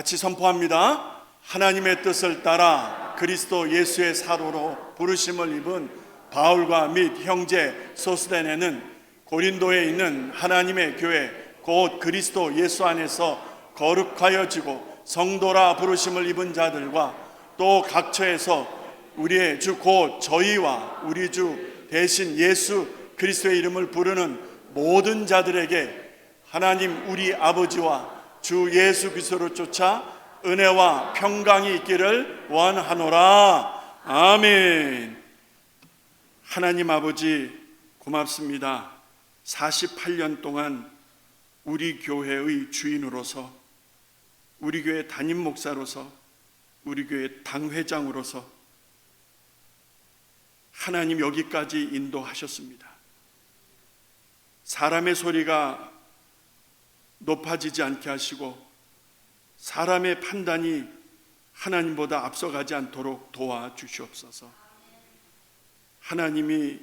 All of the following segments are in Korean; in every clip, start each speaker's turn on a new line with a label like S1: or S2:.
S1: 같이 선포합니다. 하나님의 뜻을 따라 그리스도 예수의 사도로 부르심을 입은 바울과 및 형제 소스데네는 고린도에 있는 하나님의 교회 곧 그리스도 예수 안에서 거룩하여지고 성도라 부르심을 입은 자들과 또 각처에서 우리의 주 곧 저희와 우리 주 대신 예수 그리스도의 이름을 부르는 모든 자들에게 하나님 우리 아버지와 주 예수 그리스도로 쫓아 은혜와 평강이 있기를 원하노라. 아멘. 하나님 아버지 고맙습니다. 48년 동안 우리 교회의 주인으로서, 우리 교회 담임 목사로서, 우리 교회 당회장으로서 하나님 여기까지 인도하셨습니다. 사람의 소리가 높아지지 않게 하시고 사람의 판단이 하나님보다 앞서가지 않도록 도와주시옵소서. 하나님이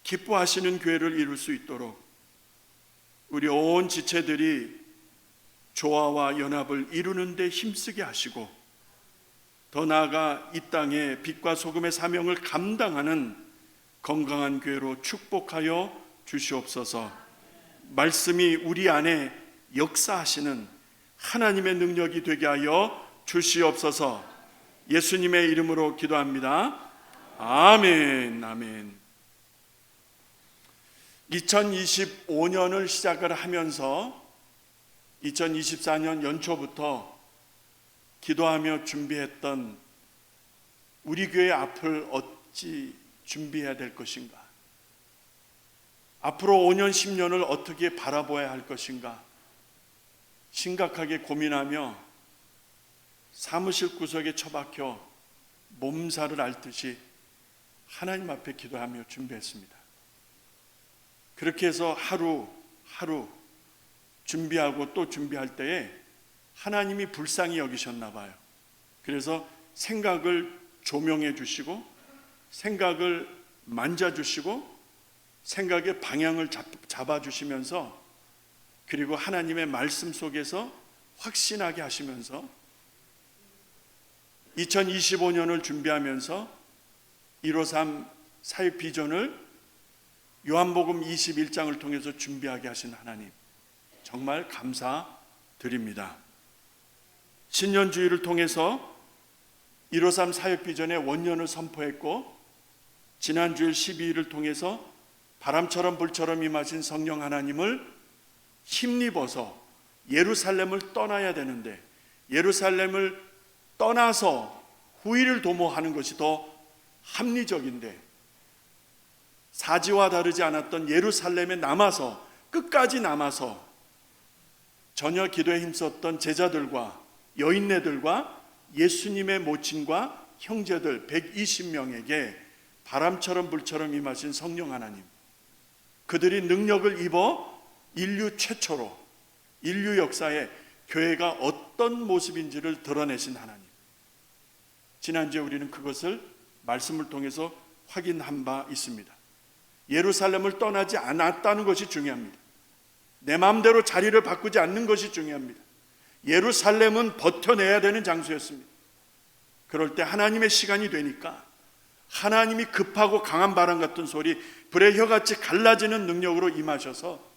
S1: 기뻐하시는 교회를 이룰 수 있도록 우리 온 지체들이 조화와 연합을 이루는 데 힘쓰게 하시고 더 나아가 이 땅에 빛과 소금의 사명을 감당하는 건강한 교회로 축복하여 주시옵소서. 말씀이 우리 안에 역사하시는 하나님의 능력이 되게 하여 주시옵소서. 예수님의 이름으로 기도합니다. 아멘. 아멘. 2025년을 시작을 하면서 2024년 연초부터 기도하며 준비했던 우리 교회 앞을 어찌 준비해야 될 것인가, 앞으로 5년 10년을 어떻게 바라봐야 할 것인가 심각하게 고민하며 사무실 구석에 처박혀 몸살을 앓듯이 하나님 앞에 기도하며 준비했습니다. 그렇게 해서 하루 준비하고 또 준비할 때에 하나님이 불쌍히 여기셨나 봐요. 그래서 생각을 조명해 주시고 생각을 만져주시고 생각의 방향을 잡아주시면서 그리고 하나님의 말씀 속에서 확신하게 하시면서 2025년을 준비하면서 153 사역 비전을 요한복음 21장을 통해서 준비하게 하신 하나님 정말 감사드립니다. 신년주의를 통해서 153 사역 비전의 원년을 선포했고 지난 주일 12일을 통해서 바람처럼 불처럼 임하신 성령 하나님을 힘입어서 예루살렘을 떠나야 되는데 예루살렘을 떠나서 후일을 도모하는 것이 더 합리적인데 사지와 다르지 않았던 예루살렘에 남아서 끝까지 남아서 전혀 기도에 힘썼던 제자들과 여인네들과 예수님의 모친과 형제들 120명에게 바람처럼 불처럼 임하신 성령 하나님, 그들이 능력을 입어 인류 최초로 인류 역사에 교회가 어떤 모습인지를 드러내신 하나님, 지난주에 우리는 그것을 말씀을 통해서 확인한 바 있습니다. 예루살렘을 떠나지 않았다는 것이 중요합니다. 내 마음대로 자리를 바꾸지 않는 것이 중요합니다. 예루살렘은 버텨내야 되는 장소였습니다. 그럴 때 하나님의 시간이 되니까 하나님이 급하고 강한 바람 같은 소리, 불의 혀같이 갈라지는 능력으로 임하셔서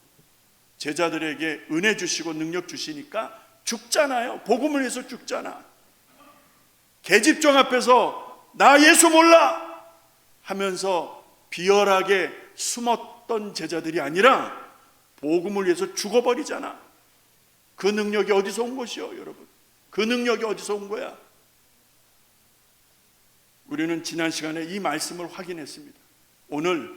S1: 제자들에게 은혜 주시고 능력 주시니까 죽잖아요. 복음을 위해서 죽잖아. 계집종 앞에서 나 예수 몰라 하면서 비열하게 숨었던 제자들이 아니라 복음을 위해서 죽어버리잖아. 그 능력이 어디서 온 것이요, 여러분? 그 능력이 어디서 온 거야? 우리는 지난 시간에 이 말씀을 확인했습니다. 오늘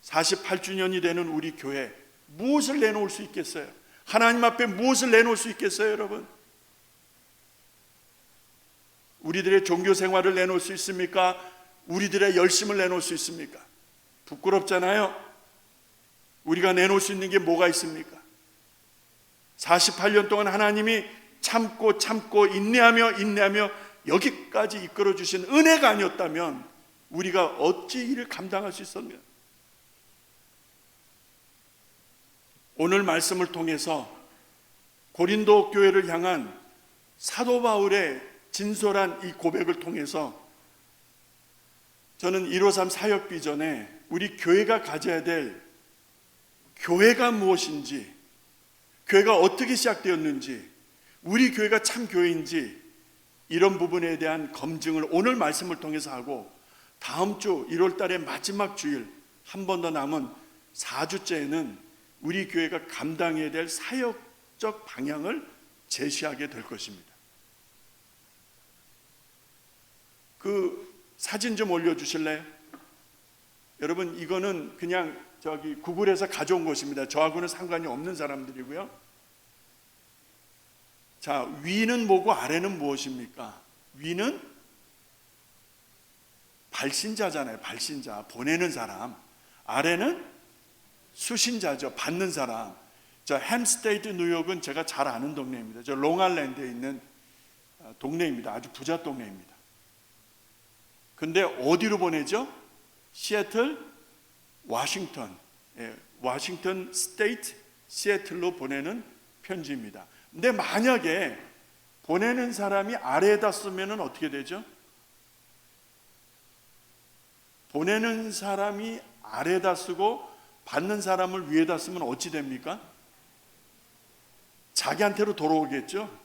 S1: 48주년이 되는 우리 교회 무엇을 내놓을 수 있겠어요? 하나님 앞에 무엇을 내놓을 수 있겠어요, 여러분? 우리들의 종교 생활을 내놓을 수 있습니까? 우리들의 열심을 내놓을 수 있습니까? 부끄럽잖아요. 우리가 내놓을 수 있는 게 뭐가 있습니까? 48년 동안 하나님이 참고 인내하며 여기까지 이끌어 주신 은혜가 아니었다면 우리가 어찌 이를 감당할 수 있었냐? 오늘 말씀을 통해서 고린도 교회를 향한 사도 바울의 진솔한 이 고백을 통해서 저는 153 사역 비전에 우리 교회가 가져야 될 교회가 무엇인지, 교회가 어떻게 시작되었는지, 우리 교회가 참 교회인지 이런 부분에 대한 검증을 오늘 말씀을 통해서 하고, 다음 주 1월 달의 마지막 주일 한 번 더 남은 4주째에는 우리 교회가 감당해야 될 사역적 방향을 제시하게 될 것입니다. 그 사진 좀 올려주실래요? 여러분, 이거는 그냥 구글에서 가져온 것입니다. 저하고는 상관이 없는 사람들이고요. 자, 위는 뭐고 아래는 무엇입니까? 위는 발신자잖아요. 발신자, 보내는 사람. 아래는 수신자죠. 받는 사람. 자, 햄스테이드 뉴욕은 제가 잘 아는 동네입니다. 저 롱아일랜드에 있는 동네입니다. 아주 부자 동네입니다. 근데 어디로 보내죠? 시애틀, 워싱턴. 워싱턴 스테이트 시애틀로 보내는 편지입니다. 근데 만약에 보내는 사람이 아래에다 쓰면 어떻게 되죠? 보내는 사람이 아래에다 쓰고 받는 사람을 위에다 쓰면 어찌 됩니까? 자기한테로 돌아오겠죠?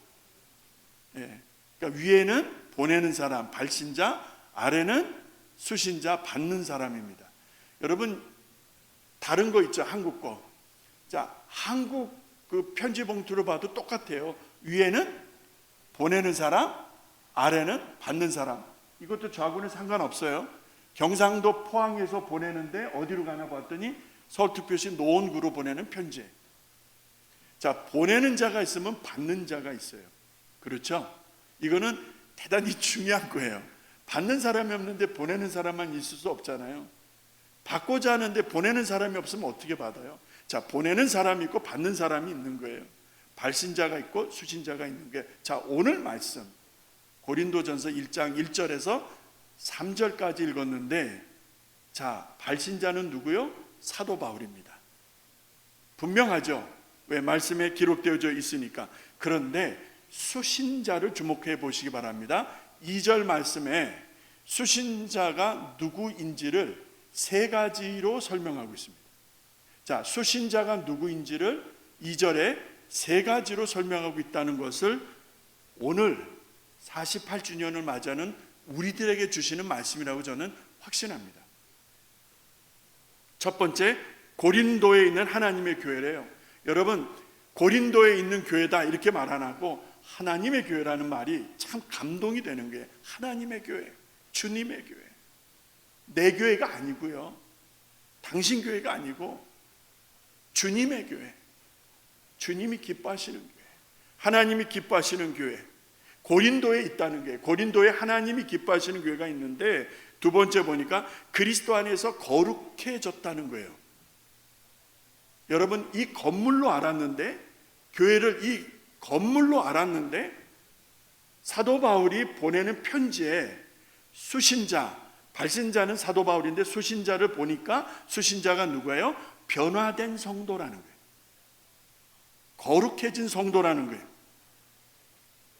S1: 그러니까 위에는 보내는 사람, 발신자, 아래는 수신자, 받는 사람입니다. 여러분, 다른 거 있죠? 한국 거. 자, 한국 그 편지 봉투를 봐도 똑같아요. 위에는 보내는 사람, 아래는 받는 사람. 이것도 저하고는 상관없어요. 경상도 포항에서 보내는데 어디로 가나 봤더니 서울특별시 노원구로 보내는 편지. 자, 보내는 자가 있으면 받는 자가 있어요. 그렇죠? 이거는 대단히 중요한 거예요. 받는 사람이 없는데 보내는 사람만 있을 수 없잖아요. 받고자 하는데 보내는 사람이 없으면 어떻게 받아요? 자, 보내는 사람이 있고 받는 사람이 있는 거예요. 발신자가 있고 수신자가 있는 거예요. 자, 오늘 말씀 고린도전서 1장 1절에서 3절까지 읽었는데, 자, 발신자는 누구요? 사도 바울입니다. 분명하죠? 왜? 말씀에 기록되어져 있으니까. 그런데 수신자를 주목해 보시기 바랍니다. 2절 말씀에 수신자가 누구인지를 세 가지로 설명하고 있습니다. 자, 수신자가 누구인지를 2절에 세 가지로 설명하고 있다는 것을 오늘 48주년을 맞이하는 우리들에게 주시는 말씀이라고 저는 확신합니다. 첫 번째, 고린도에 있는 하나님의 교회래요. 여러분, 고린도에 있는 교회다 이렇게 말 안 하고 하나님의 교회라는 말이 참 감동이 되는 거예요. 하나님의 교회, 주님의 교회. 내 교회가 아니고요, 당신 교회가 아니고 주님의 교회, 주님이 기뻐하시는 교회, 하나님이 기뻐하시는 교회, 고린도에 있다는 교회, 고린도에 하나님이 기뻐하시는 교회가 있는데, 두 번째 보니까 그리스도 안에서 거룩해졌다는 거예요. 여러분, 이 건물로 알았는데, 교회를 이 건물로 알았는데, 사도 바울이 보내는 편지에 수신자, 발신자는 사도 바울인데 수신자를 보니까 수신자가 누구예요? 변화된 성도라는 거예요. 거룩해진 성도라는 거예요.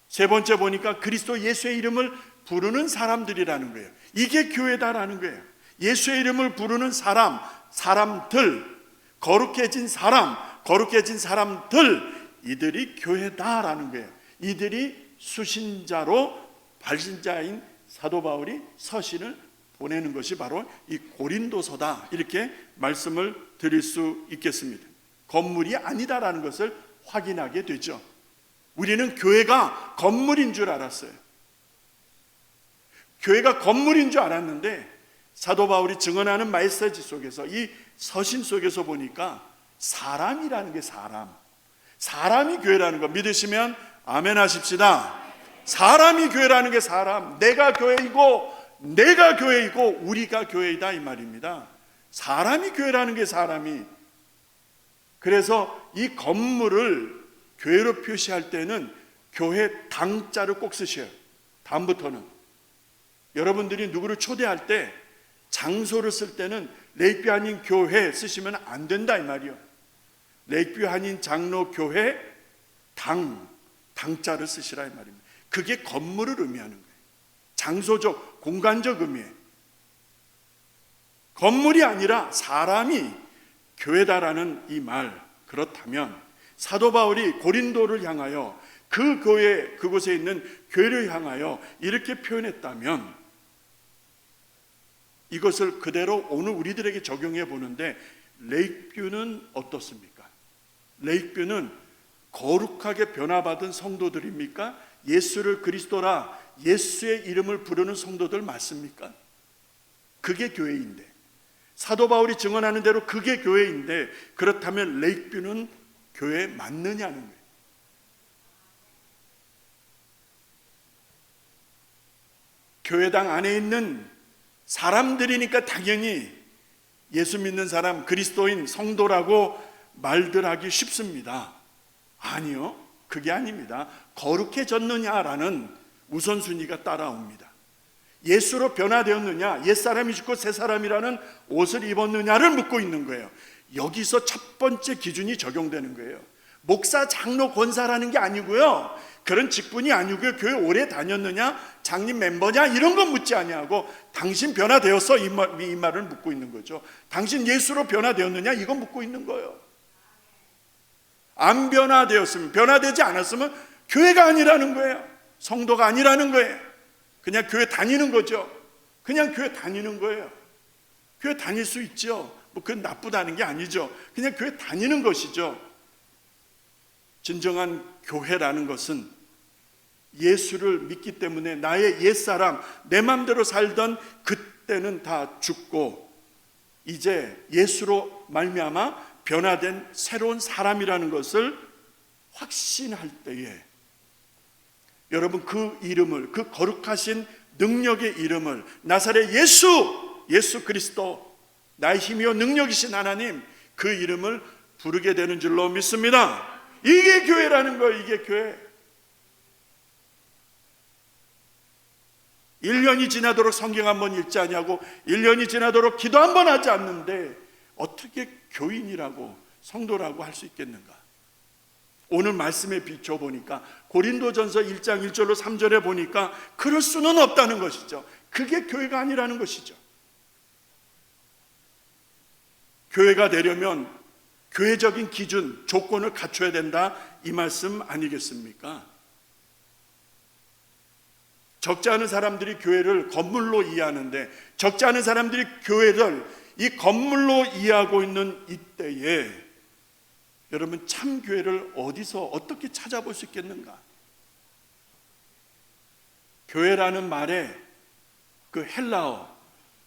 S1: 세 번째 보니까 그리스도 예수의 이름을 부르는 사람들이라는 거예요. 이게 교회다라는 거예요. 예수의 이름을 부르는 사람, 사람들, 거룩해진 사람, 거룩해진 사람들, 이들이 교회다라는 거예요. 이들이 수신자로 발신자인 사도 바울이 서신을 보내는 것이 바로 이 고린도서다, 이렇게 말씀을 드릴 수 있겠습니다. 건물이 아니다라는 것을 확인하게 되죠. 우리는 교회가 건물인 줄 알았어요. 교회가 건물인 줄 알았는데 사도 바울이 증언하는 메시지 속에서, 이 서신 속에서 보니까 사람이라는 게 사람이 교회라는 거 믿으시면 아멘 하십시다. 사람이 교회라는 게 사람, 내가 교회이고 우리가 교회이다 이 말입니다. 사람이 교회라는 게 사람이. 그래서 이 건물을 교회로 표시할 때는 교회 당자를 꼭 쓰셔요. 다음부터는 여러분들이 누구를 초대할 때 장소를 쓸 때는 레이비 한인 교회 쓰시면 안 된다 이 말이요. 레이비 한인 장로 교회 당자를 쓰시라 이 말입니다. 그게 건물을 의미하는 거예요. 장소적, 공간적 의미예요. 건물이 아니라 사람이 교회다라는 이 말, 그렇다면 사도 바울이 고린도를 향하여 그 교회, 그곳에 있는 교회를 향하여 이렇게 표현했다면 이것을 그대로 오늘 우리들에게 적용해 보는데 레이크뷰는 어떻습니까? 레이크뷰는 거룩하게 변화받은 성도들입니까? 예수를 그리스도라 예수의 이름을 부르는 성도들 맞습니까? 그게 교회인데, 사도 바울이 증언하는 대로 그게 교회인데, 그렇다면 레이크뷰는 교회 맞느냐는 거예요. 교회당 안에 있는 사람들이니까 당연히 예수 믿는 사람, 그리스도인, 성도라고 말들 하기 쉽습니다. 아니요, 그게 아닙니다. 거룩해졌느냐라는 우선순위가 따라옵니다. 예수로 변화되었느냐, 옛사람이 죽고 새사람이라는 옷을 입었느냐를 묻고 있는 거예요. 여기서 첫 번째 기준이 적용되는 거예요. 목사, 장로, 권사라는 게 아니고요, 그런 직분이 아니고요, 교회 오래 다녔느냐, 장님 멤버냐, 이런 건 묻지 아니하고 당신 변화되었어, 이 말을 묻고 있는 거죠. 당신 예수로 변화되었느냐, 이건 묻고 있는 거예요. 안 변화되었으면, 변화되지 않았으면 교회가 아니라는 거예요. 성도가 아니라는 거예요. 그냥 교회 다니는 거죠. 그냥 교회 다니는 거예요. 교회 다닐 수 있죠. 뭐 그건 나쁘다는 게 아니죠. 그냥 교회 다니는 것이죠. 진정한 교회라는 것은 예수를 믿기 때문에 나의 옛사람, 내 맘대로 살던 그때는 다 죽고 이제 예수로 말미암아 변화된 새로운 사람이라는 것을 확신할 때에 여러분, 그 이름을, 그 거룩하신 능력의 이름을, 나사렛 예수 그리스도, 나의 힘이요 능력이신 하나님, 그 이름을 부르게 되는 줄로 믿습니다. 이게 교회라는 거예요. 이게 교회. 1년이 지나도록 성경 한 번 읽지 아니하고 1년이 지나도록 기도 한 번 하지 않는데 어떻게 교인이라고, 성도라고 할 수 있겠는가? 오늘 말씀에 비춰보니까 고린도전서 1장 1절로 3절에 보니까 그럴 수는 없다는 것이죠. 그게 교회가 아니라는 것이죠. 교회가 되려면 교회적인 기준, 조건을 갖춰야 된다, 이 말씀 아니겠습니까? 적지 않은 사람들이 교회를 건물로 이해하는데, 적지 않은 사람들이 교회를 이 건물로 이해하고 있는 이때에 여러분, 참 교회를 어디서 어떻게 찾아볼 수 있겠는가? 교회라는 말에 그 헬라어,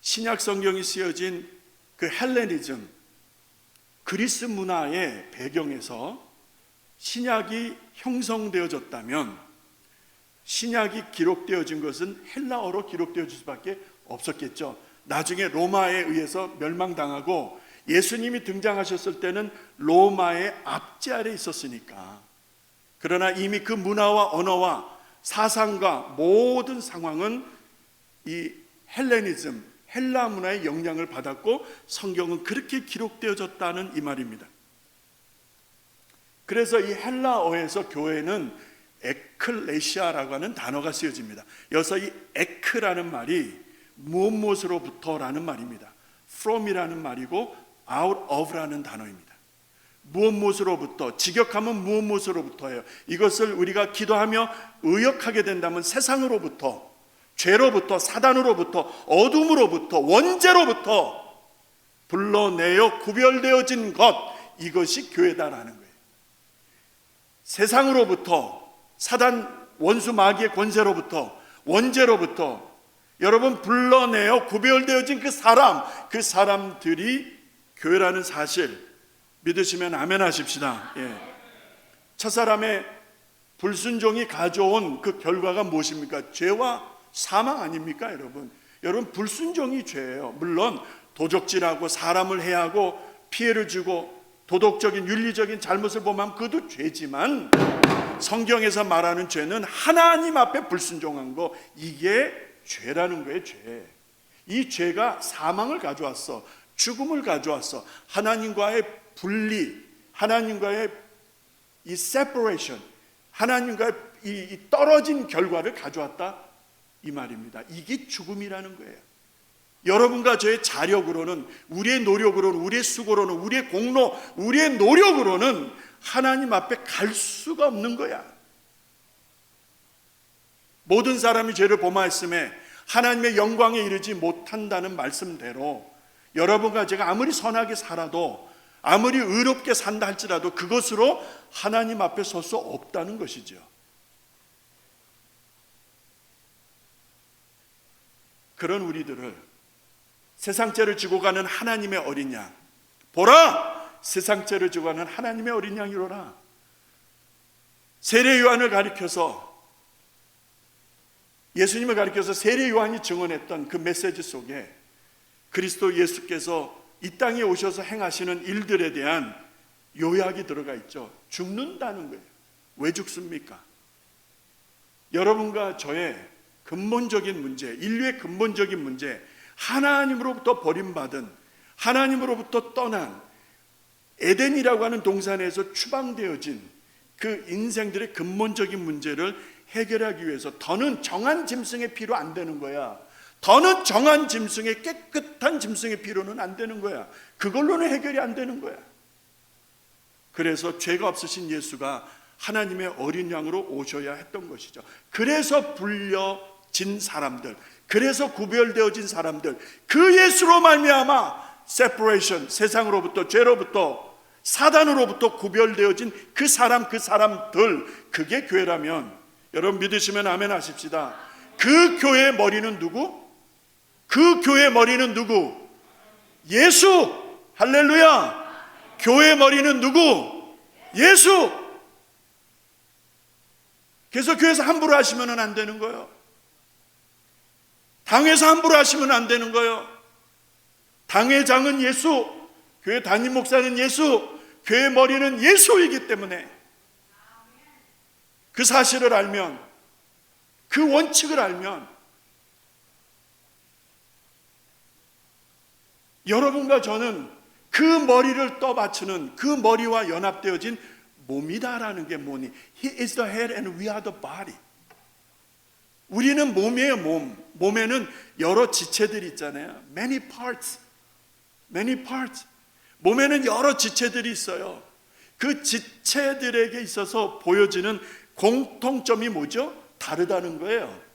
S1: 신약 성경이 쓰여진 그 헬레니즘, 그리스 문화의 배경에서 신약이 형성되어졌다면 신약이 기록되어진 것은 헬라어로 기록되어질 수밖에 없었겠죠. 나중에 로마에 의해서 멸망당하고 예수님이 등장하셨을 때는 로마의 압제 아래 있었으니까. 그러나 이미 그 문화와 언어와 사상과 모든 상황은 이 헬레니즘, 헬라 문화의 영향을 받았고 성경은 그렇게 기록되어졌다는 이 말입니다. 그래서 이 헬라어에서 교회는 에클레시아라고 하는 단어가 쓰여집니다. 여기서 이 에크라는 말이 무엇으로부터라는 말입니다. from이라는 말이고 out of라는 단어입니다. 무엇으로부터, 직역하면 무엇으로부터예요. 이것을 우리가 기도하며 의역하게 된다면 세상으로부터, 죄로부터, 사단으로부터, 어둠으로부터, 원죄로부터 불러내어 구별되어진 것, 이것이 교회다라는 거예요. 세상으로부터, 사단 원수 마귀의 권세로부터, 원죄로부터 여러분 불러내어 구별되어진 그 사람들이 교회라는 사실 믿으시면 아멘 하십시다. 첫사람의 불순종이 가져온 그 결과가 무엇입니까? 죄와 사망 아닙니까? 여러분 불순종이 죄예요. 물론 도적질하고 사람을 해하고 피해를 주고 도덕적인 윤리적인 잘못을 범하면 그것도 죄지만 성경에서 말하는 죄는 하나님 앞에 불순종한 거, 이게 죄라는 거예요. 죄. 이 죄가 사망을 가져왔어. 죽음을 가져왔어. 하나님과의 분리, 하나님과의 이 separation, 하나님과 이 떨어진 결과를 가져왔다 이 말입니다. 이게 죽음이라는 거예요. 여러분과 저의 자력으로는, 우리의 노력으로는, 우리의 수고로는, 우리의 공로, 우리의 노력으로는 하나님 앞에 갈 수가 없는 거야. 모든 사람이 죄를 범하였음에 하나님의 영광에 이르지 못한다는 말씀대로 여러분과 제가 아무리 선하게 살아도, 아무리 의롭게 산다 할지라도 그것으로 하나님 앞에 설 수 없다는 것이죠. 그런 우리들을 세상죄를 지고 가는 하나님의 어린 양, 보라! 세상죄를 지고 가는 하나님의 어린 양이로라. 세례 요한을 가리켜서, 예수님을 가리켜서 세례 요한이 증언했던 그 메시지 속에 그리스도 예수께서 이 땅에 오셔서 행하시는 일들에 대한 요약이 들어가 있죠. 죽는다는 거예요. 왜 죽습니까? 여러분과 저의 근본적인 문제, 인류의 근본적인 문제, 하나님으로부터 버림받은, 하나님으로부터 떠난 에덴이라고 하는 동산에서 추방되어진 그 인생들의 근본적인 문제를 해결하기 위해서 더는 정한 짐승의 피로 안 되는 거야. 더는 정한 짐승의, 깨끗한 짐승의 피로는 안 되는 거야. 그걸로는 해결이 안 되는 거야. 그래서 죄가 없으신 예수가 하나님의 어린 양으로 오셔야 했던 것이죠. 그래서 불려진 사람들, 그래서 구별되어진 사람들, 그 예수로 말미암아 separation, 세상으로부터, 죄로부터, 사단으로부터 구별되어진 그 사람들, 그게 교회라면 여러분 믿으시면 아멘 하십시다. 그 교회의 머리는 누구? 그 교회의 머리는 누구? 예수! 할렐루야! 교회의 머리는 누구? 예수! 그래서 교회에서 함부로 하시면 안 되는 거예요. 당회에서 함부로 하시면 안 되는 거예요. 당회장은 예수, 교회 담임 목사는 예수, 교회 머리는 예수이기 때문에 그 사실을 알면, 그 원칙을 알면 여러분과 저는 그 머리를 떠받치는, 그 머리와 연합되어진 몸이다라는 게 뭐니? He is the head and we are the body. 우리는 몸이에요. 몸에는 여러 지체들이 있잖아요. Many parts. 몸에는 여러 지체들이 있어요. 그 지체들에게 있어서 보여지는 공통점이 뭐죠? 다르다는 거예요.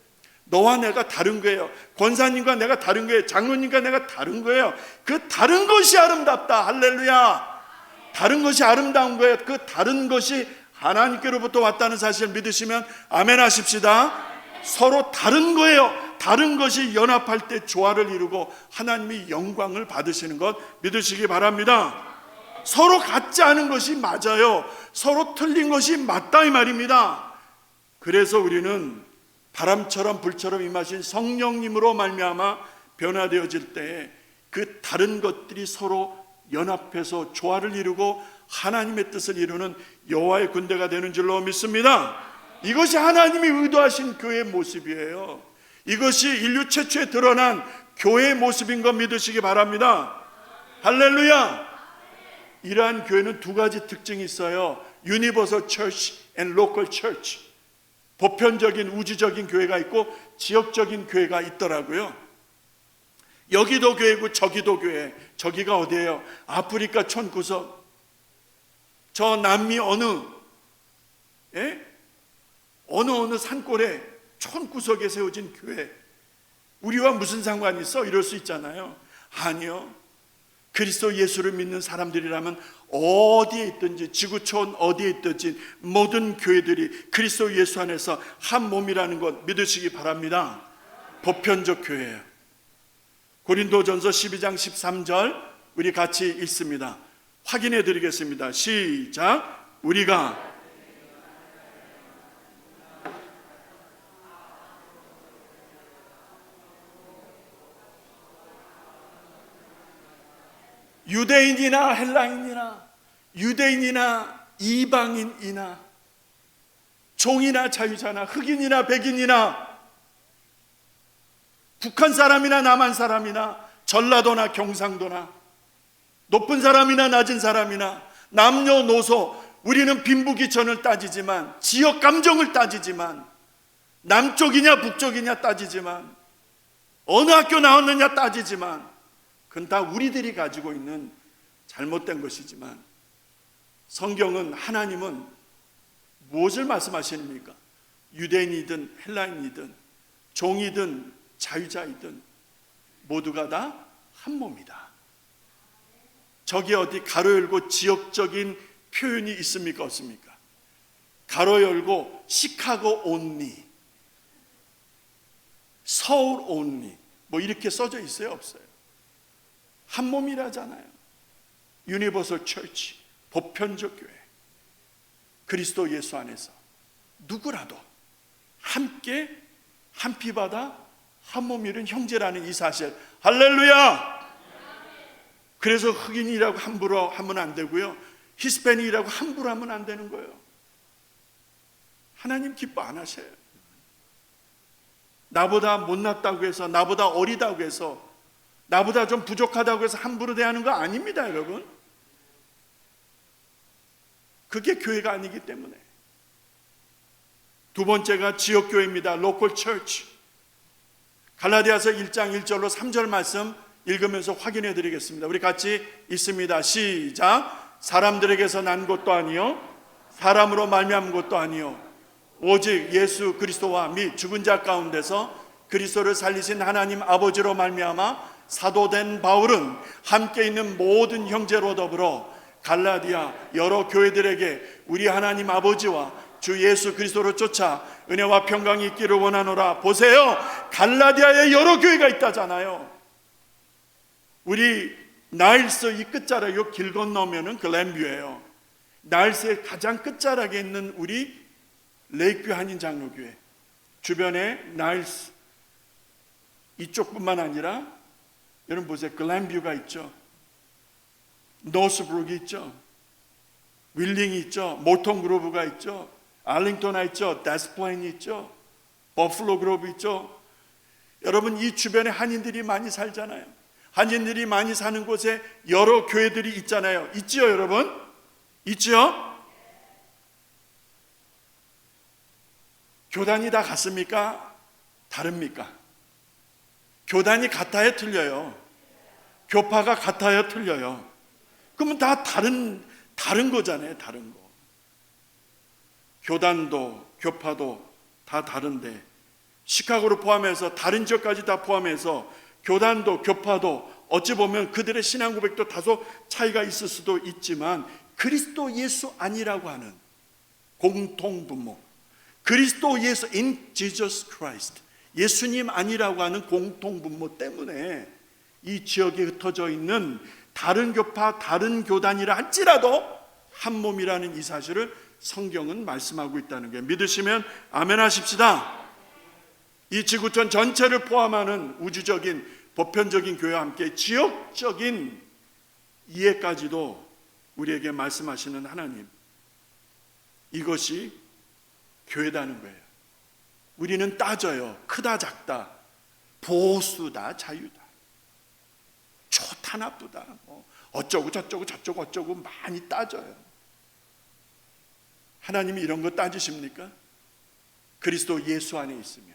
S1: 너와 내가 다른 거예요. 권사님과 내가 다른 거예요. 장로님과 내가 다른 거예요. 그 다른 것이 아름답다. 할렐루야. 다른 것이 아름다운 거예요. 그 다른 것이 하나님께로부터 왔다는 사실을 믿으시면 아멘 하십시다. 서로 다른 거예요. 다른 것이 연합할 때 조화를 이루고 하나님이 영광을 받으시는 것 믿으시기 바랍니다. 서로 같지 않은 것이 맞아요. 서로 틀린 것이 맞다 이 말입니다. 그래서 우리는 바람처럼 불처럼 임하신 성령님으로 말미암아 변화되어질 때 그 다른 것들이 서로 연합해서 조화를 이루고 하나님의 뜻을 이루는 여호와의 군대가 되는 줄로 믿습니다. 이것이 하나님이 의도하신 교회의 모습이에요. 이것이 인류 최초에 드러난 교회의 모습인 것 믿으시기 바랍니다. 할렐루야. 이러한 교회는 두 가지 특징이 있어요. Universal Church and Local Church. 보편적인 우주적인 교회가 있고 지역적인 교회가 있더라고요. 여기도 교회고 저기도 교회. 저기가 어디예요? 아프리카 촌구석, 저 남미 어느 산골에 촌구석에 세워진 교회. 우리와 무슨 상관이 있어? 이럴 수 있잖아요. 아니요. 그리스도 예수를 믿는 사람들이라면 어디에 있든지, 지구촌 어디에 있든지 모든 교회들이 그리스도 예수 안에서 한 몸이라는 것 믿으시기 바랍니다. 보편적 교회예요. 고린도전서 12장 13절 우리 같이 읽습니다. 확인해 드리겠습니다. 시작. 우리가 유대인이나 헬라인이나, 유대인이나 이방인이나, 종이나 자유자나, 흑인이나 백인이나, 북한 사람이나 남한 사람이나, 전라도나 경상도나, 높은 사람이나 낮은 사람이나, 남녀노소 우리는 빈부귀천을 따지지만, 지역 감정을 따지지만, 남쪽이냐 북쪽이냐 따지지만, 어느 학교 나왔느냐 따지지만, 그건 다 우리들이 가지고 있는 잘못된 것이지만, 성경은, 하나님은 무엇을 말씀하십니까? 유대인이든 헬라인이든 종이든 자유자이든 모두가 다 한 몸이다. 저기 어디 가로 열고 지역적인 표현이 있습니까? 없습니까? 가로 열고 시카고 온리, 서울 온리, 뭐 이렇게 써져 있어요? 없어요? 한 몸이라잖아요. 유니버설 처치, 보편적 교회, 그리스도 예수 안에서 누구라도 함께 한 피 받아 한 몸 이룬 형제라는 이 사실, 할렐루야! 그래서 흑인이라고 함부로 하면 안 되고요, 히스패닉이라고 함부로 하면 안 되는 거예요. 하나님 기뻐 안 하셔요. 나보다 못났다고 해서, 나보다 어리다고 해서, 나보다 좀 부족하다고 해서 함부로 대하는 거 아닙니다, 여러분. 그게 교회가 아니기 때문에. 두 번째가 지역교회입니다. 로컬 처치. 갈라디아서 1장 1절로 3절 말씀 읽으면서 확인해 드리겠습니다. 우리 같이 읽습니다. 시작. 사람들에게서 난 것도 아니요 사람으로 말미암은 것도 아니요 오직 예수 그리스도와 및 죽은 자 가운데서 그리스도를 살리신 하나님 아버지로 말미암아 사도된 바울은 함께 있는 모든 형제로 더불어 갈라디아 여러 교회들에게 우리 하나님 아버지와 주 예수 그리스도를 쫓아 은혜와 평강이 있기를 원하노라. 보세요, 갈라디아에 여러 교회가 있다잖아요. 우리 나일스 이 끝자락 길 건너면은 글램뷰예요. 나일스의 가장 끝자락에 있는 우리 레이크뷰 한인 장로교회, 주변에 나일스 이쪽뿐만 아니라 여러분 보세요, 글램뷰가 있죠, 노스브룩이 있죠, 윌링이 있죠, 모턴 그로브가 있죠, 알링턴이 있죠, 데스플레인이 있죠, 버플로 그로브 있죠. 여러분 이 주변에 한인들이 많이 살잖아요. 한인들이 많이 사는 곳에 여러 교회들이 있잖아요. 있지요, 여러분? 있지요? 교단이 다 같습니까? 다릅니까? 교단이 같아요, 틀려요? 교파가 같아요, 틀려요? 그러면 다 다른 거잖아요, 다른 거. 교단도 교파도 다 다른데, 시카고를 포함해서 다른 지역까지 다 포함해서 교단도 교파도 어찌 보면 그들의 신앙 고백도 다소 차이가 있을 수도 있지만 그리스도 예수 아니라고 하는 공통분모, 그리스도 예수 in Jesus Christ, 예수님 아니라고 하는 공통분모 때문에 이 지역에 흩어져 있는 다른 교파, 다른 교단이라 할지라도 한 몸이라는 이 사실을 성경은 말씀하고 있다는 거예요. 믿으시면 아멘 하십시다. 이 지구촌 전체를 포함하는 우주적인 보편적인 교회와 함께 지역적인 이해까지도 우리에게 말씀하시는 하나님, 이것이 교회다는 거예요. 우리는 따져요. 크다 작다, 보수다 자유다, 좋다 나쁘다, 어쩌고 저쩌고 저쩌고 어쩌고 많이 따져요. 하나님이 이런 거 따지십니까? 그리스도 예수 안에 있으면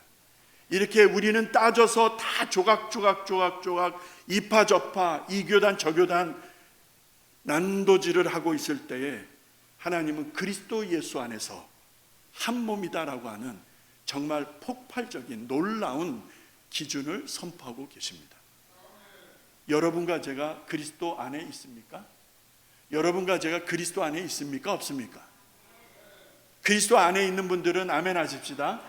S1: 이렇게 우리는 따져서 다 조각조각 이파저파, 이 교단 저 교단 난도질을 하고 있을 때에 하나님은 그리스도 예수 안에서 한 몸이다라고 하는 정말 폭발적인 놀라운 기준을 선포하고 계십니다. 여러분과 제가 그리스도 안에 있습니까? 여러분과 제가 그리스도 안에 있습니까? 없습니까? 그리스도 안에 있는 분들은 아멘 하십시다.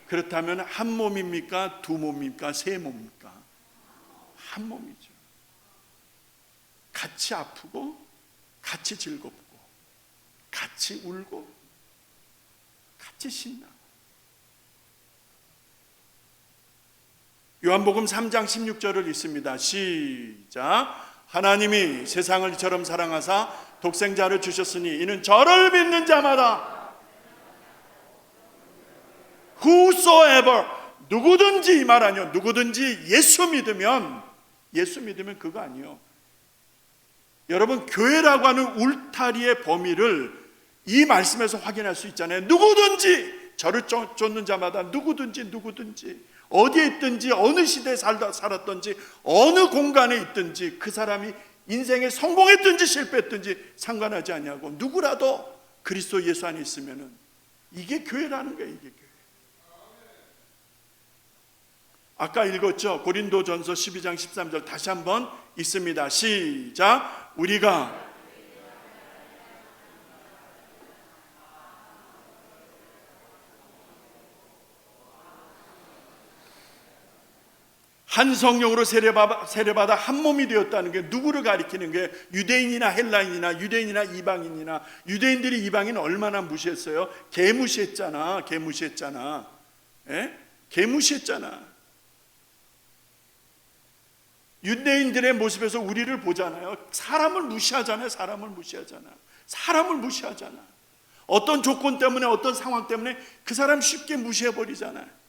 S1: 그렇다면 한 몸입니까? 두 몸입니까? 세 몸입니까? 한 몸이죠. 같이 아프고 같이 즐겁고 같이 울고 같이 신나고. 요한복음 3장 16절을 읽습니다. 시작. 하나님이 세상을 이처럼 사랑하사 독생자를 주셨으니 이는 저를 믿는 자마다 whosoever, 누구든지, 이 말 아니요, 누구든지 예수 믿으면 그거 아니요, 여러분, 교회라고 하는 울타리의 범위를 이 말씀에서 확인할 수 있잖아요. 누구든지, 저를 쫓는 자마다 누구든지 어디에 있든지 어느 시대에 살았든지 어느 공간에 있든지 그 사람이 인생에 성공했든지 실패했든지 상관하지 아니하고 누구라도 그리스도 예수 안에 있으면은 이게 교회라는 거예요. 이게 교회. 아까 읽었죠? 고린도전서 12장 13절 다시 한번 읽습니다. 시작. 우리가 한 성령으로 세례받아 한 몸이 되었다는 게 누구를 가리키는 게 유대인이나 헬라인이나 유대인이나 이방인이나 유대인들이 이방인 얼마나 무시했어요? 개무시했잖아. 예? 개무시했잖아. 유대인들의 모습에서 우리를 보잖아요. 사람을 무시하잖아. 어떤 조건 때문에 어떤 상황 때문에 그 사람 쉽게 무시해버리잖아요.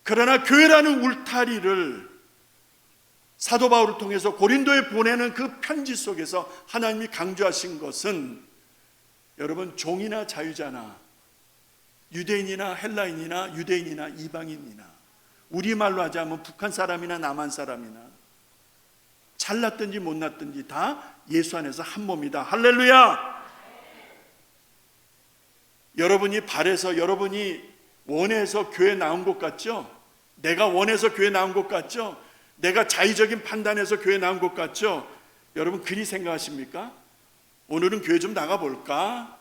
S1: 그러나 교회라는 울타리를 사도 바울을 통해서 고린도에 보내는 그 편지 속에서 하나님이 강조하신 것은 여러분, 종이나 자유자나 유대인이나 헬라인이나 유대인이나 이방인이나 우리말로 하자면 북한 사람이나 남한 사람이나 잘났든지 못났든지 다 예수 안에서 한 몸이다. 할렐루야. 여러분이 바래서 여러분이 원해서 교회 나온 것 같죠? 내가 원해서 교회 나온 것 같죠? 내가 자의적인 판단에서 교회 나온 것 같죠? 여러분 그리 생각하십니까? 오늘은 교회 좀 나가볼까?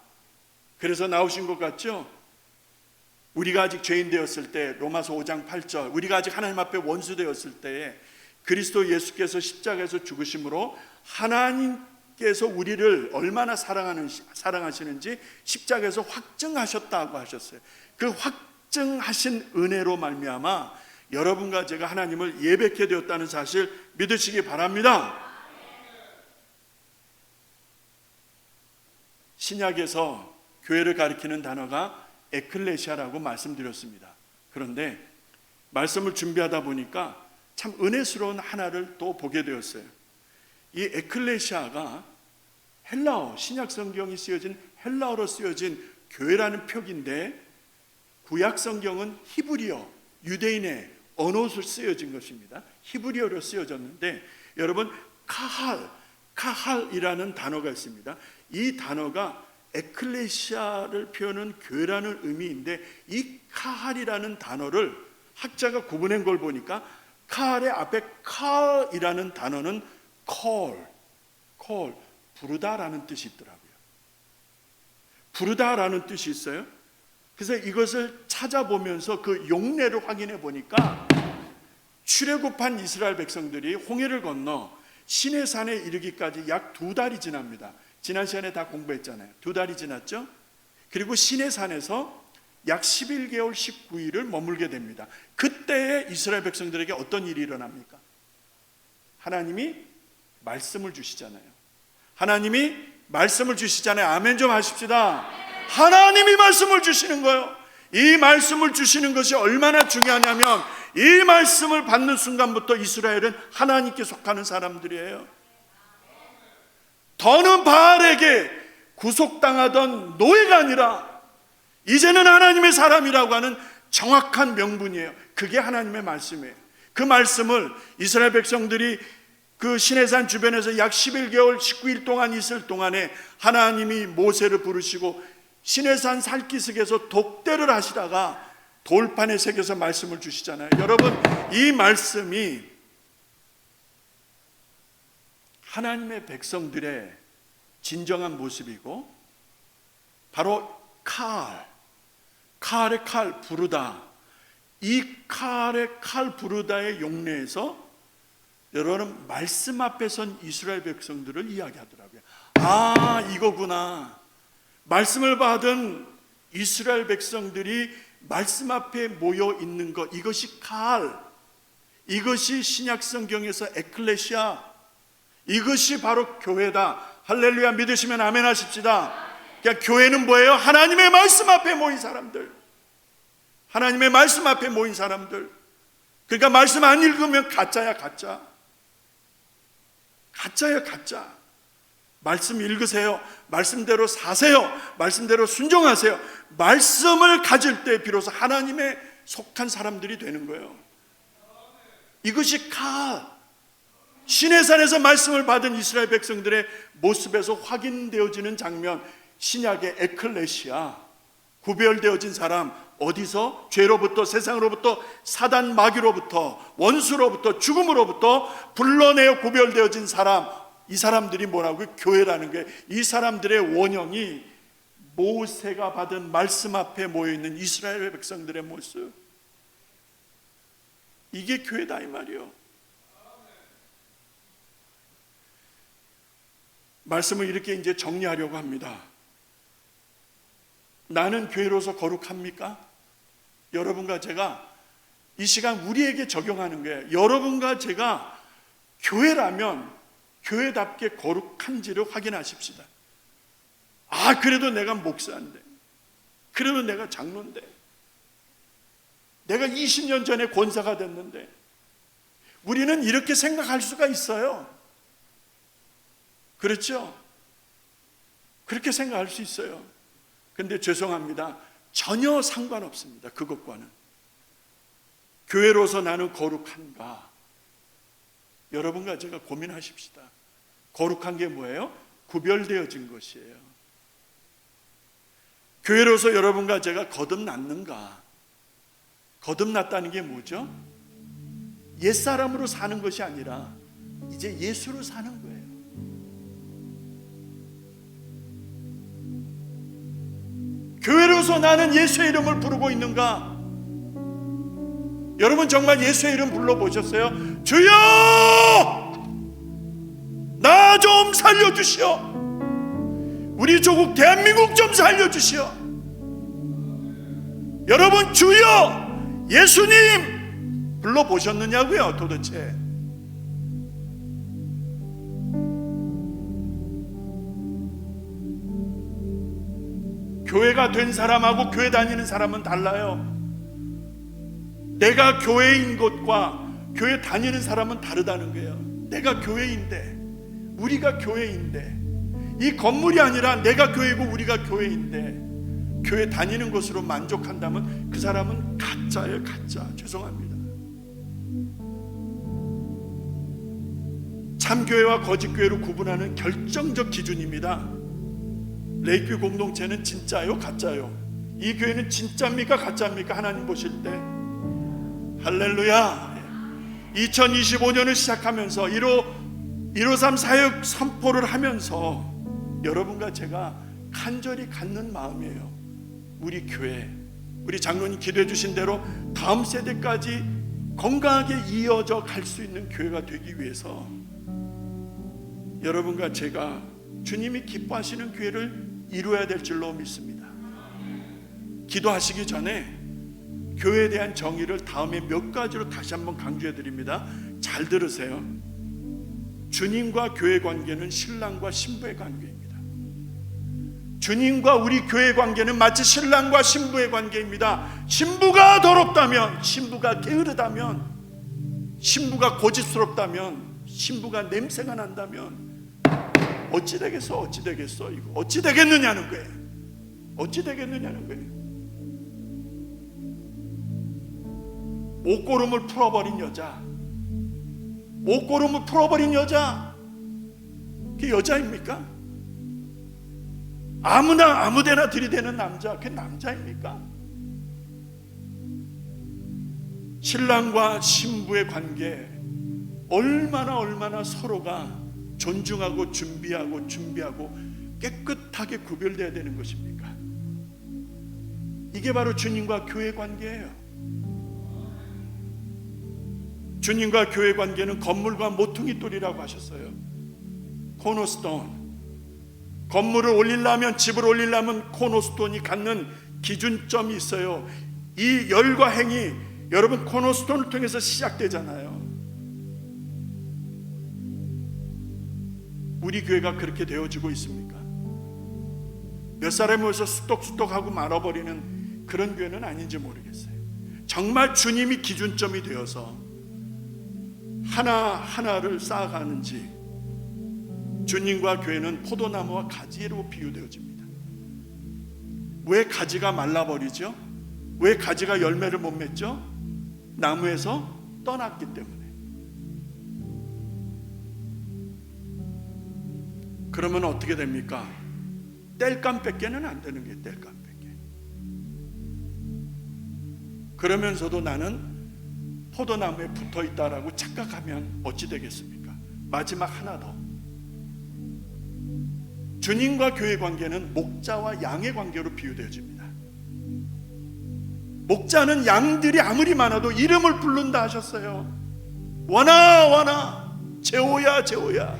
S1: 그래서 나오신 것 같죠? 우리가 아직 죄인 되었을 때, 로마서 5장 8절, 우리가 아직 하나님 앞에 원수 되었을 때에 그리스도 예수께서 십자가에서 죽으심으로 하나님께서 우리를 얼마나 사랑하시는지 십자가에서 확증하셨다고 하셨어요. 그 확증하신 은혜로 말미암아 여러분과 제가 하나님을 예배케 되었다는 사실 믿으시기 바랍니다. 신약에서 교회를 가리키는 단어가 에클레시아라고 말씀드렸습니다. 그런데 말씀을 준비하다 보니까 참 은혜스러운 하나를 또 보게 되었어요. 이 에클레시아가 헬라어, 신약 성경이 쓰여진 헬라어로 쓰여진 교회라는 표기인데 구약 성경은 히브리어, 유대인의 언어로 쓰여진 것입니다. 히브리어로 쓰여졌는데 여러분 카할이라는 단어가 있습니다. 이 단어가 에클레시아를 표현하는 교회라는 의미인데 이 카할이라는 단어를 학자가 구분한 걸 보니까 카할의 앞에 칼이라는 단어는 call, 부르다라는 뜻이 있더라고요. 부르다라는 뜻이 있어요. 그래서 이것을 찾아보면서 그 용례를 확인해 보니까 출애굽한 이스라엘 백성들이 홍해를 건너 시내산에 이르기까지 약 2달이 지납니다. 지난 시간에 다 공부했잖아요. 2달이 지났죠? 그리고 시내산에서 약 11개월 19일을 머물게 됩니다. 그때에 이스라엘 백성들에게 어떤 일이 일어납니까? 하나님이 말씀을 주시잖아요. 아멘 좀 하십시다. 하나님이 말씀을 주시는 거예요. 이 말씀을 주시는 것이 얼마나 중요하냐면 이 말씀을 받는 순간부터 이스라엘은 하나님께 속하는 사람들이에요. 더는 바알에게 구속당하던 노예가 아니라 이제는 하나님의 사람이라고 하는 정확한 명분이에요. 그게 하나님의 말씀이에요. 그 말씀을 이스라엘 백성들이 그 시내산 주변에서 약 11개월 19일 동안 있을 동안에 하나님이 모세를 부르시고 시내산 살기슭에서 독대를 하시다가 돌판에 새겨서 말씀을 주시잖아요. 여러분, 이 말씀이 하나님의 백성들의 진정한 모습이고 바로 칼의 칼 부르다, 이 칼의 칼 부르다의 용례에서 여러분 말씀 앞에 선 이스라엘 백성들을 이야기하더라고요. 아, 이거구나. 말씀을 받은 이스라엘 백성들이 말씀 앞에 모여 있는 것, 이것이 칼, 이것이 신약 성경에서 에클레시아, 이것이 바로 교회다. 할렐루야. 믿으시면 아멘 하십시다. 그러니까 교회는 뭐예요? 하나님의 말씀 앞에 모인 사람들. 하나님의 말씀 앞에 모인 사람들. 그러니까 말씀 안 읽으면 가짜야, 가짜. 가짜예요, 가짜. 말씀 읽으세요. 말씀대로 사세요. 말씀대로 순종하세요. 말씀을 가질 때 비로소 하나님의 속한 사람들이 되는 거예요. 이것이 시내산에서 말씀을 받은 이스라엘 백성들의 모습에서 확인되어지는 장면, 신약의 에클레시아, 구별되어진 사람, 어디서? 죄로부터, 세상으로부터, 사단 마귀로부터, 원수로부터, 죽음으로부터 불러내어 구별되어진 사람, 이 사람들이 뭐라고요? 교회라는 거예요. 이 사람들의 원형이 모세가 받은 말씀 앞에 모여있는 이스라엘 백성들의 모습, 이게 교회다 이 말이에요. 말씀을 이렇게 이제 정리하려고 합니다. 나는 교회로서 거룩합니까? 여러분과 제가 이 시간 우리에게 적용하는 거예요. 여러분과 제가 교회라면 교회답게 거룩한지를 확인하십시다. 그래도 내가 목사인데, 그래도 내가 장로인데, 내가 20년 전에 권사가 됐는데, 우리는 이렇게 생각할 수가 있어요. 그렇죠? 그렇게 생각할 수 있어요. 근데 죄송합니다. 전혀 상관없습니다. 그것과는. 교회로서 나는 거룩한가? 여러분과 제가 고민하십시다. 거룩한 게 뭐예요? 구별되어진 것이에요. 교회로서 여러분과 제가 거듭났는가? 거듭났다는 게 뭐죠? 옛사람으로 사는 것이 아니라 이제 예수로 사는 거예요. 교회로서 나는 예수의 이름을 부르고 있는가? 여러분 정말 예수의 이름 불러보셨어요? 주여! 나 좀 살려주시오. 우리 조국 대한민국 좀 살려주시오. 여러분 주여! 예수님! 불러보셨느냐고요 도대체? 교회가 된 사람하고 교회 다니는 사람은 달라요. 내가 교회인 것과 교회 다니는 사람은 다르다는 거예요. 내가 교회인데, 우리가 교회인데, 이 건물이 아니라 내가 교회고 우리가 교회인데 교회 다니는 것으로 만족한다면 그 사람은 가짜예요, 가짜. 죄송합니다. 참교회와 거짓교회로 구분하는 결정적 기준입니다. 레이큐 공동체는 진짜요, 가짜요? 이 교회는 진짜입니까, 가짜입니까? 하나님 보실 때. 할렐루야. 2025년을 시작하면서 153 사역 선포를 하면서 여러분과 제가 간절히 갖는 마음이에요. 우리 교회, 우리 장로님 기도해 주신 대로 다음 세대까지 건강하게 이어져 갈 수 있는 교회가 되기 위해서 여러분과 제가 주님이 기뻐하시는 교회를 이루어야 될 줄로 믿습니다. 기도하시기 전에 교회에 대한 정의를 다음에 몇 가지로 다시 한번 강조해 드립니다. 잘 들으세요. 주님과 교회 관계는 신랑과 신부의 관계입니다. 주님과 우리 교회 관계는 마치 신랑과 신부의 관계입니다. 신부가 더럽다면, 신부가 게으르다면, 신부가 고집스럽다면, 신부가 냄새가 난다면 어찌 되겠어? 어찌 되겠어? 이거 어찌 되겠느냐는 거예요. 어찌 되겠느냐는 거예요. 옷고름을 풀어버린 여자, 옷고름을 풀어버린 여자, 그게 여자입니까? 아무데나 들이대는 남자, 그게 남자입니까? 신랑과 신부의 관계, 얼마나 서로가 존중하고 준비하고 깨끗하게 구별되어야 되는 것입니까? 이게 바로 주님과 교회 관계예요. 주님과 교회 관계는 건물과 모퉁이 돌이라고 하셨어요. 코너스톤. 건물을 올리려면, 집을 올리려면 코너스톤이 갖는 기준점이 있어요. 이 열과 행이 여러분 코너스톤을 통해서 시작되잖아요. 우리 교회가 그렇게 되어지고 있습니까? 몇 사람이 모여서 수떡수떡하고 말아버리는 그런 교회는 아닌지 모르겠어요. 정말 주님이 기준점이 되어서 하나하나를 쌓아가는지, 주님과 교회는 포도나무와 가지로 비유되어집니다. 왜 가지가 말라버리죠? 왜 가지가 열매를 못 맺죠? 나무에서 떠났기 때문에. 그러면 어떻게 됩니까? 땔감밖에는 안 되는 게 땔감밖에. 그러면서도 나는 포도나무에 붙어있다라고 착각하면 어찌 되겠습니까? 마지막 하나 더. 주님과 교회 관계는 목자와 양의 관계로 비유되어집니다. 목자는 양들이 아무리 많아도 이름을 부른다 하셨어요. 원아 원아, 제오야 제오야.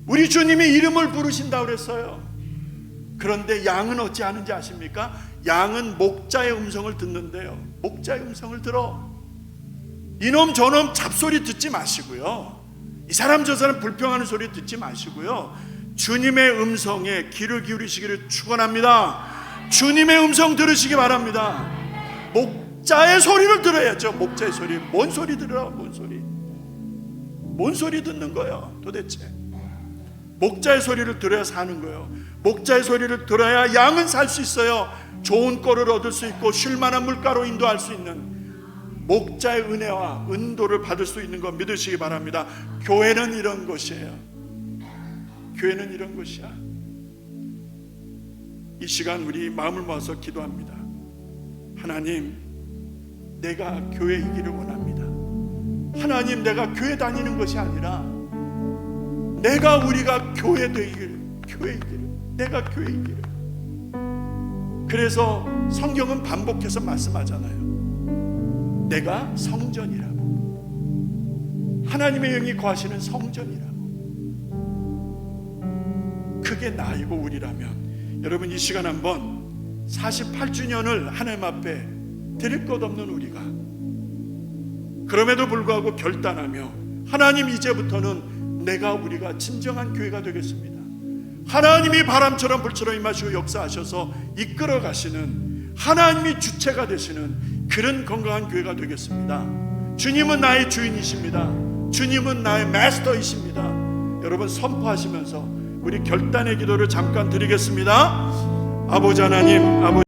S1: 우리 주님이 이름을 부르신다고 그랬어요. 그런데 양은 어찌 하는지 아십니까? 양은 목자의 음성을 듣는데요, 목자의 음성을 들어. 이놈 저놈 잡소리 듣지 마시고요, 이 사람 저 사람 불평하는 소리 듣지 마시고요, 주님의 음성에 귀를 기울이시기를 축원합니다. 주님의 음성 들으시기 바랍니다. 목자의 소리를 들어야죠. 목자의 소리. 뭔 소리 들으라? 뭔 소리? 뭔 소리 듣는 거예요 도대체? 목자의 소리를 들어야 사는 거예요. 목자의 소리를 들어야 양은 살 수 있어요. 좋은 꼴을 얻을 수 있고 쉴만한 물가로 인도할 수 있는 목자의 은혜와 은도를 받을 수 있는 거 믿으시기 바랍니다. 교회는 이런 것이에요. 교회는 이런 것이야. 이 시간 우리 마음을 모아서 기도합니다. 하나님, 내가 교회이기를 원합니다. 하나님, 내가 교회 다니는 것이 아니라 우리가 교회 되기를, 교회이기를, 내가 교회이기를. 그래서 성경은 반복해서 말씀하잖아요. 내가 성전이라고, 하나님의 영이 거하시는 성전이라고. 그게 나이고 우리라면, 여러분 이 시간 한번 48주년을 하나님 앞에 드릴 것 없는 우리가 그럼에도 불구하고 결단하며, 하나님 이제부터는 우리가 진정한 교회가 되겠습니다. 하나님이 바람처럼 불처럼 임하시고 역사하셔서 이끌어 가시는, 하나님이 주체가 되시는 그런 건강한 교회가 되겠습니다. 주님은 나의 주인이십니다. 주님은 나의 마스터이십니다. 여러분 선포하시면서 우리 결단의 기도를 잠깐 드리겠습니다. 아버지 하나님, 아버지